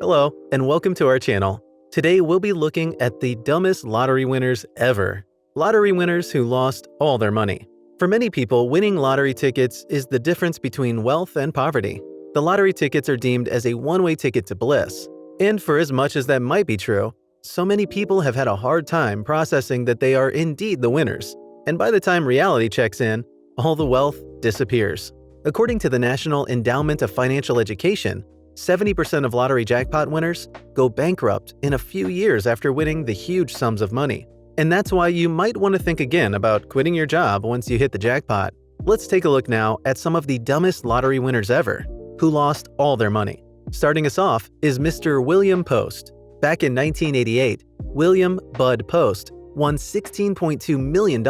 Hello, and welcome to our channel. Today we'll be looking at the dumbest lottery winners ever. Lottery winners who lost all their money. For many people, winning lottery tickets is the difference between wealth and poverty. The lottery tickets are deemed as a one-way ticket to bliss. And for as much as that might be true, so many people have had a hard time processing that they are indeed the winners. And by the time reality checks in, all the wealth disappears. According to the National Endowment of Financial Education, 70% of lottery jackpot winners go bankrupt in a few years after winning the huge sums of money. And that's why you might want to think again about quitting your job once you hit the jackpot. Let's take a look now at some of the dumbest lottery winners ever, who lost all their money. Starting us off is Mr. William Post. Back in 1988, William Bud Post won $16.2 million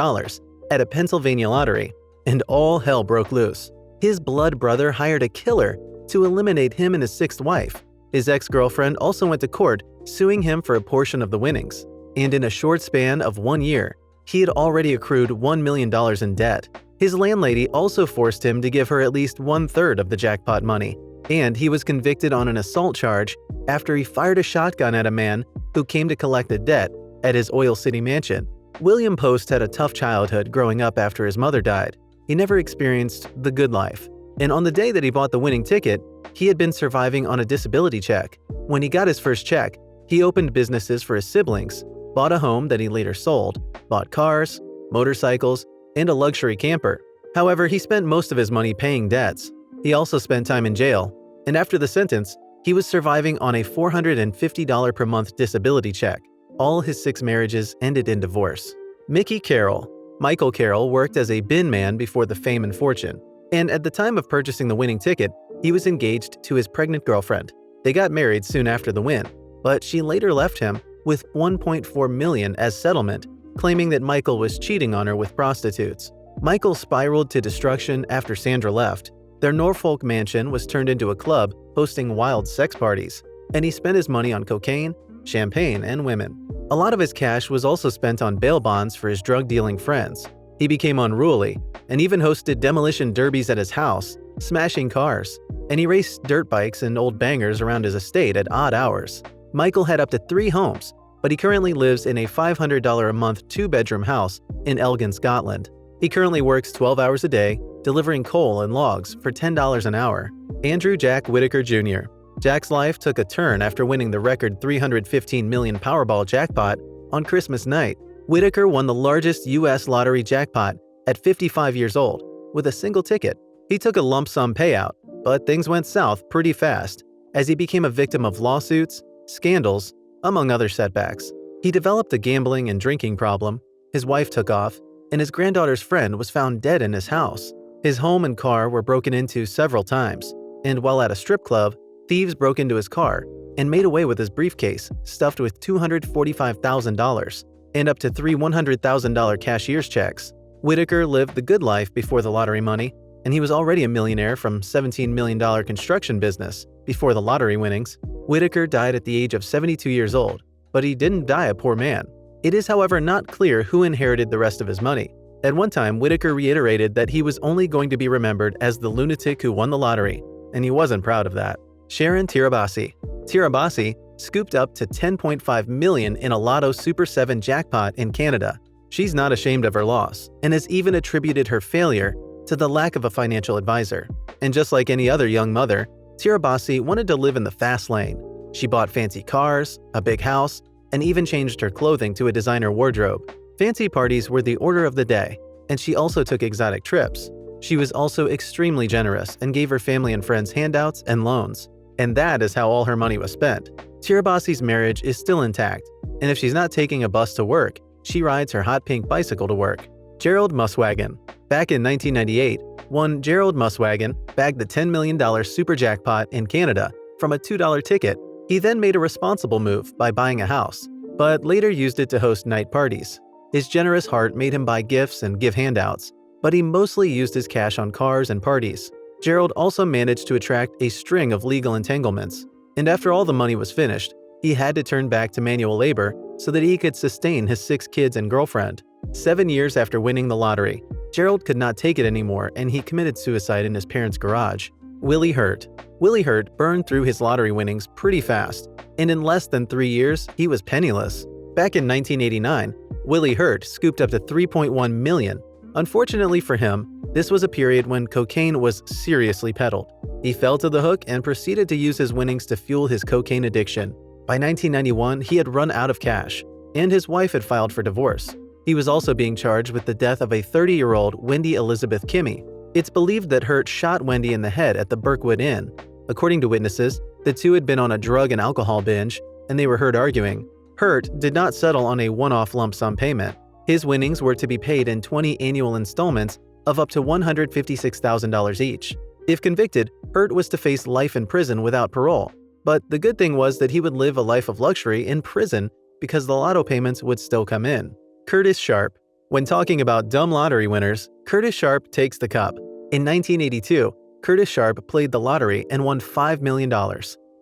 at a Pennsylvania lottery, and all hell broke loose. His blood brother hired a killer to eliminate him and his sixth wife. His ex-girlfriend also went to court, suing him for a portion of the winnings. And in a short span of 1 year, he had already accrued $1 million in debt. His landlady also forced him to give her at least 1/3 of the jackpot money. And he was convicted on an assault charge after he fired a shotgun at a man who came to collect a debt at his Oil City mansion. William Post had a tough childhood growing up after his mother died. He never experienced the good life. And on the day that he bought the winning ticket, he had been surviving on a disability check. When he got his first check, he opened businesses for his siblings, bought a home that he later sold, bought cars, motorcycles, and a luxury camper. However, he spent most of his money paying debts. He also spent time in jail, and after the sentence, he was surviving on a $450 per month disability check. All his 6 marriages ended in divorce. Mickey Carroll. Michael Carroll worked as a bin man before the fame and fortune. And at the time of purchasing the winning ticket, he was engaged to his pregnant girlfriend. They got married soon after the win, but she later left him with $1.4 million as settlement, claiming that Michael was cheating on her with prostitutes. Michael spiraled to destruction after Sandra left. Their Norfolk mansion was turned into a club hosting wild sex parties, and he spent his money on cocaine, champagne, and women. A lot of his cash was also spent on bail bonds for his drug-dealing friends. He became unruly and even hosted demolition derbies at his house, smashing cars, and he raced dirt bikes and old bangers around his estate at odd hours. Michael had up to 3 homes, but he currently lives in a $500 a month 2-bedroom house in Elgin, Scotland. He currently works 12 hours a day, delivering coal and logs for $10 an hour. Andrew Jack Whittaker Jr. Jack's life took a turn after winning the record $315 million Powerball jackpot on Christmas night. Whittaker won the largest U.S. lottery jackpot at 55 years old with a single ticket. He took a lump sum payout, but things went south pretty fast as he became a victim of lawsuits, scandals, among other setbacks. He developed a gambling and drinking problem, his wife took off, and his granddaughter's friend was found dead in his house. His home and car were broken into several times, and while at a strip club, thieves broke into his car and made away with his briefcase stuffed with $245,000 and up to 3 $100,000 cashier's checks. Whittaker lived the good life before the lottery money, and he was already a millionaire from $17 million construction business before the lottery winnings. Whittaker died at the age of 72 years old, but he didn't die a poor man. It is, however, not clear who inherited the rest of his money. At one time, Whittaker reiterated that he was only going to be remembered as the lunatic who won the lottery, and he wasn't proud of that. SHARON TIRABASSI. TIRABASSI scooped up to $10.5 million in a Lotto Super 7 jackpot in Canada. She's not ashamed of her loss, and has even attributed her failure to the lack of a financial advisor. And just like any other young mother, TIRABASSI wanted to live in the fast lane. She bought fancy cars, a big house, and even changed her clothing to a designer wardrobe. Fancy parties were the order of the day, and she also took exotic trips. She was also extremely generous and gave her family and friends handouts and loans. And that is how all her money was spent. TIRABASSI's marriage is still intact, and if she's not taking a bus to work, she rides her hot pink bicycle to work. GERALD MUSWAGON. Back in 1998, one GERALD MUSWAGON bagged the $10 million super jackpot in Canada from a $2 ticket. He then made a responsible move by buying a house, but later used it to host night parties. His generous heart made him buy gifts and give handouts, but he mostly used his cash on cars and parties. GERALD also managed to attract a string of legal entanglements, and after all the money was finished, he had to turn back to manual labor so that he could sustain his 6 kids and girlfriend. 7 years after winning the lottery, GERALD could not take it anymore and he committed suicide in his parents' garage. Willie Hurt. Willie Hurt burned through his lottery winnings pretty fast, and in less than 3 years, he was penniless. Back in 1989, Willie Hurt scooped up to $3.1 million. Unfortunately for him, this was a period when cocaine was seriously peddled. He fell to the hook and proceeded to use his winnings to fuel his cocaine addiction. By 1991, he had run out of cash, and his wife had filed for divorce. He was also being charged with the death of a 30-year-old Wendy Elizabeth Kimmy. It's believed that Hurt shot Wendy in the head at the Burkwood Inn. According to witnesses, the two had been on a drug and alcohol binge, and they were heard arguing. Hurt did not settle on a one-off lump sum payment. His winnings were to be paid in 20 annual installments of up to $156,000 each. If convicted, Hurt was to face life in prison without parole. But the good thing was that he would live a life of luxury in prison because the lotto payments would still come in. Curtis Sharp. When talking about dumb lottery winners, Curtis Sharp takes the cup. In 1982, Curtis Sharp played the lottery and won $5 million.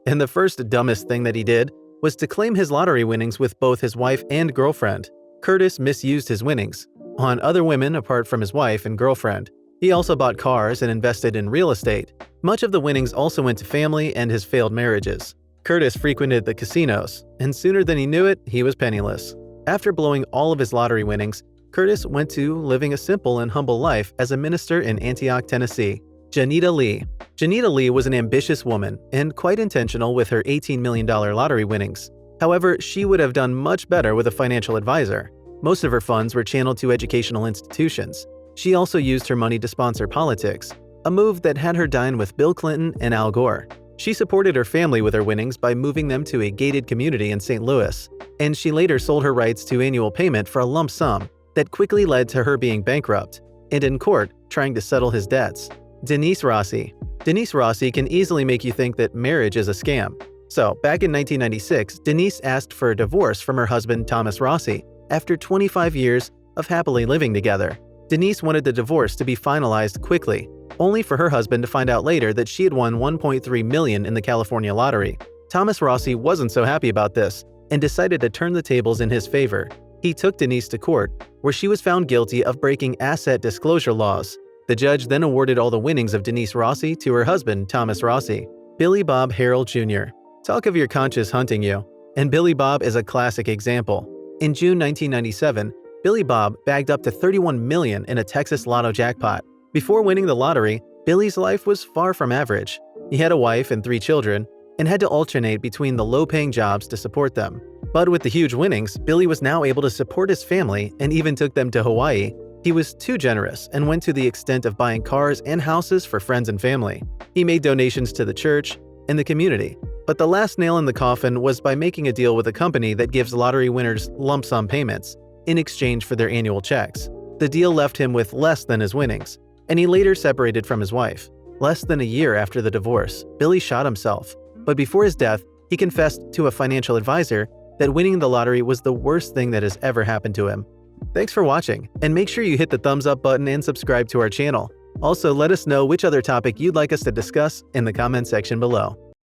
And the first dumbest thing that he did was to claim his lottery winnings with both his wife and girlfriend. Curtis misused his winnings on other women apart from his wife and girlfriend. He also bought cars and invested in real estate. Much of the winnings also went to family and his failed marriages. Curtis frequented the casinos, and sooner than he knew it, he was penniless. After blowing all of his lottery winnings, Curtis went to living a simple and humble life as a minister in Antioch, Tennessee. Janita Lee. Janita Lee was an ambitious woman and quite intentional with her $18 million lottery winnings. However, she would have done much better with a financial advisor. Most of her funds were channeled to educational institutions. She also used her money to sponsor politics, a move that had her dine with Bill Clinton and Al Gore. She supported her family with her winnings by moving them to a gated community in St. Louis, and she later sold her rights to annual payment for a lump sum that quickly led to her being bankrupt and in court trying to settle his debts. Denise Rossi. Denise Rossi can easily make you think that marriage is a scam. So, back in 1996, Denise asked for a divorce from her husband Thomas Rossi after 25 years of happily living together. Denise wanted the divorce to be finalized quickly, only for her husband to find out later that she had won $1.3 million in the California lottery. Thomas Rossi wasn't so happy about this and decided to turn the tables in his favor. He took Denise to court, where she was found guilty of breaking asset disclosure laws. The judge then awarded all the winnings of Denise Rossi to her husband, Thomas Rossi. Billie Bob Harrell Jr. Talk of your conscience hunting you. And Billie Bob is a classic example. In June 1997, Billie Bob bagged up to $31 million in a Texas lotto jackpot. Before winning the lottery, Billie's life was far from average. He had a wife and 3 children, and had to alternate between the low-paying jobs to support them. But with the huge winnings, Billie was now able to support his family and even took them to Hawaii. He was too generous and went to the extent of buying cars and houses for friends and family. He made donations to the church and the community. But the last nail in the coffin was by making a deal with a company that gives lottery winners lump sum payments in exchange for their annual checks. The deal left him with less than his winnings, and he later separated from his wife. Less than a year after the divorce, Billie shot himself. But before his death, he confessed to a financial advisor that winning the lottery was the worst thing that has ever happened to him. Thanks for watching, and make sure you hit the thumbs up button and subscribe to our channel. Also, let us know which other topic you'd like us to discuss in the comment section below.